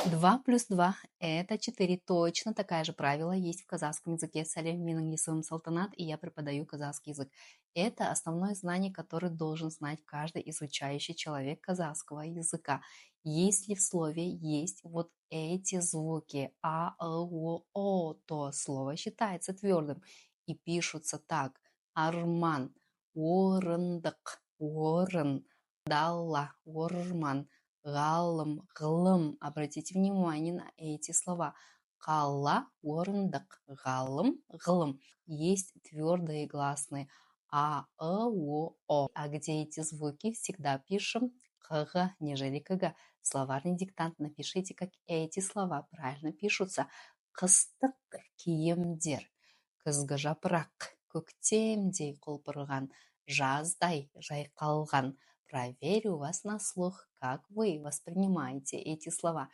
2 плюс 2 это 4. Точно такая же правило есть в казахском языке. Салем, менің есімім Салтанат, и я преподаю казахский язык. Это основное знание, которое должен знать каждый изучающий человек казахского языка. Если в слове есть вот эти звуки о, то слово считается твердым и пишутся так. Арман, орындық, орын, дала, орман, галым, глым. Обратите внимание на эти слова. Калла, орындық, галым, глым. Есть твердые гласные о. А где эти звуки, всегда пишем кг, нежели кг. Словарный диктант напишите, как эти слова правильно пишутся. Қыстық киімдер, күзгі жапырақ, көктемдей құлпырған, жаздай жайқалған. Проверь у вас на слух, как вы воспринимаете эти слова.